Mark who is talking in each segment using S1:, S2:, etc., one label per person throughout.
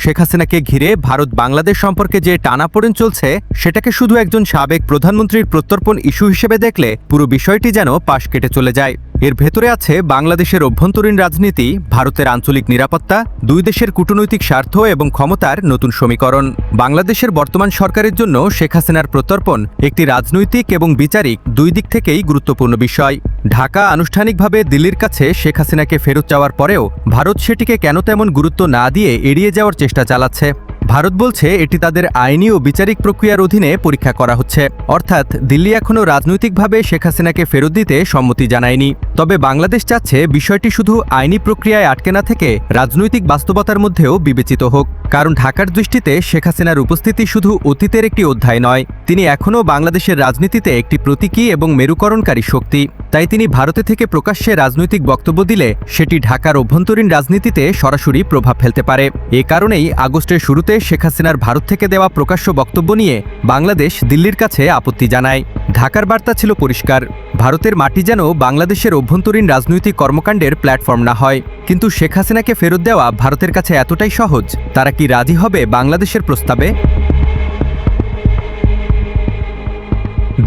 S1: শেখ হাসিনাকে ঘিরে ভারত বাংলাদেশ সম্পর্কে যে টানাপোড়েন চলছে সেটাকে শুধু একজন সাবেক প্রধানমন্ত্রীর প্রত্যর্পণ ইস্যু হিসেবে দেখলে পুরো বিষয়টি যেন পাশ কেটে চলে যায়। এর ভেতরে আছে বাংলাদেশের অভ্যন্তরীণ রাজনীতি, ভারতের আঞ্চলিক নিরাপত্তা, দুই দেশের কূটনৈতিক স্বার্থ এবং ক্ষমতার নতুন সমীকরণ। বাংলাদেশের বর্তমান সরকারের জন্য শেখ হাসিনার প্রত্যর্পণ একটি রাজনৈতিক এবং বিচারিক দুই দিক থেকেই গুরুত্বপূর্ণ বিষয়। ঢাকা আনুষ্ঠানিকভাবে দিল্লির কাছে শেখ হাসিনাকে ফেরত যাওয়ার পরেও ভারত সেটিকে কেন তেমন গুরুত্ব না দিয়ে এড়িয়ে যাওয়ার চেষ্টা চালাচ্ছে। ভারত বলছে এটি তাদের আইনি ও বিচারিক প্রক্রিয়ার অধীনে পরীক্ষা করা হচ্ছে, অর্থাৎ দিল্লি এখনও রাজনৈতিকভাবে শেখ হাসিনাকে ফেরত দিতে সম্মতি জানায়নি। তবে বাংলাদেশ চাচ্ছে বিষয়টি শুধু আইনি প্রক্রিয়ায় আটকে না থেকে রাজনৈতিক বাস্তবতার মধ্যেও বিবেচিত হোক। কারণ ঢাকার দৃষ্টিতে শেখ হাসিনার উপস্থিতি শুধু অতীতের একটি অধ্যায় নয়, তিনি এখনও বাংলাদেশের রাজনীতিতে একটি প্রতীকী এবং মেরুকরণকারী শক্তি। তাই তিনি ভারতে থেকে প্রকাশ্যে রাজনৈতিক বক্তব্য দিলে সেটি ঢাকার অভ্যন্তরীণ রাজনীতিতে সরাসরি প্রভাব ফেলতে পারে। এ কারণেই আগস্টের শুরুতে শেখ হাসিনার ভারত থেকে দেওয়া প্রকাশ্য বক্তব্য নিয়ে বাংলাদেশ দিল্লির কাছে আপত্তি জানায়। ঢাকার বার্তা ছিল পরিষ্কার, ভারতের মাটি যেন বাংলাদেশের অভ্যন্তরীণ রাজনৈতিক কর্মকাণ্ডের প্ল্যাটফর্ম না হয়। কিন্তু শেখ হাসিনাকে ফেরত দেওয়া ভারতের কাছে এতটাই সহজ? তারা কি রাজি হবে বাংলাদেশের প্রস্তাবে?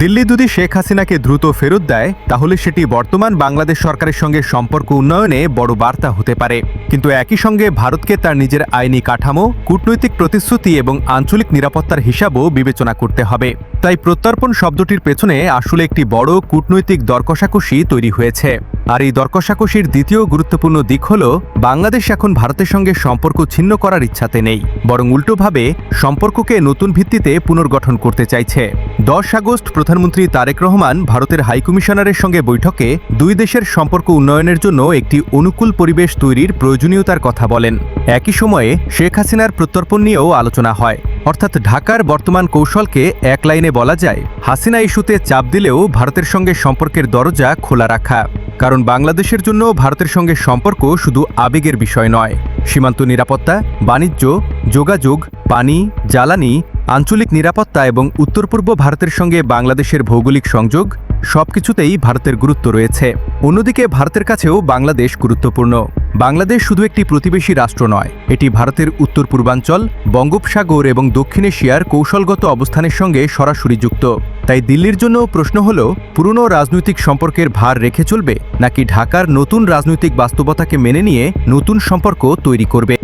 S1: দিল্লি যদি শেখ হাসিনাকে দ্রুত ফেরত দেয় তাহলে সেটি বর্তমান বাংলাদেশ সরকারের সঙ্গে সম্পর্ক উন্নয়নে বড় বার্তা হতে পারে। কিন্তু একই সঙ্গে ভারতকে তার নিজের আইনি কাঠামো, কূটনৈতিক প্রতিশ্রুতি এবং আঞ্চলিক নিরাপত্তার হিসাবও বিবেচনা করতে হবে। তাই প্রত্যর্পণ শব্দটির পেছনে আসলে একটি বড় কূটনৈতিক দরকষাকষি তৈরি হয়েছে। আর এই দরকষাকষির দ্বিতীয় গুরুত্বপূর্ণ দিক হল, বাংলাদেশ এখন ভারতের সঙ্গে সম্পর্ক ছিন্ন করার ইচ্ছাতে নেই, বরং উল্টোভাবে সম্পর্ককে নতুন ভিত্তিতে পুনর্গঠন করতে চাইছে। 10 আগস্ট প্রধানমন্ত্রী তারেক রহমান ভারতের হাইকমিশনারের সঙ্গে বৈঠকে দুই দেশের সম্পর্ক উন্নয়নের জন্য একটি অনুকূল পরিবেশ তৈরির প্রয়োজনীয়তার কথা বলেন। একই সময়ে শেখ হাসিনার প্রত্যর্পণ নিয়েও আলোচনা হয়, অর্থাৎ ঢাকার বর্তমান কৌশলকে এক লাইনে বলা যায় হাসিনা ইস্যুতে চাপ দিলেও ভারতের সঙ্গে সম্পর্কের দরজা খোলা রাখা। কারণ বাংলাদেশের জন্য ভারতের সঙ্গে সম্পর্ক শুধু আবেগের বিষয় নয়, সীমান্ত নিরাপত্তা, বাণিজ্য, যোগাযোগ, পানি, জ্বালানি, আঞ্চলিক নিরাপত্তা এবং উত্তর পূর্ব ভারতের সঙ্গে বাংলাদেশের ভৌগোলিক সংযোগ সবকিছুতেই ভারতের গুরুত্ব রয়েছে। অন্যদিকে ভারতের কাছেও বাংলাদেশ গুরুত্বপূর্ণ। বাংলাদেশ শুধু একটি প্রতিবেশী রাষ্ট্র নয়, এটি ভারতের উত্তর পূর্বাঞ্চল, বঙ্গোপসাগর এবং দক্ষিণ এশিয়ার কৌশলগত অবস্থানের সঙ্গে সরাসরি যুক্ত। তাই দিল্লির জন্য প্রশ্ন হল, পুরনো রাজনৈতিক সম্পর্কের ভার রেখে চলবে নাকি ঢাকার নতুন রাজনৈতিক বাস্তবতাকে মেনে নিয়ে নতুন সম্পর্ক তৈরি করবে।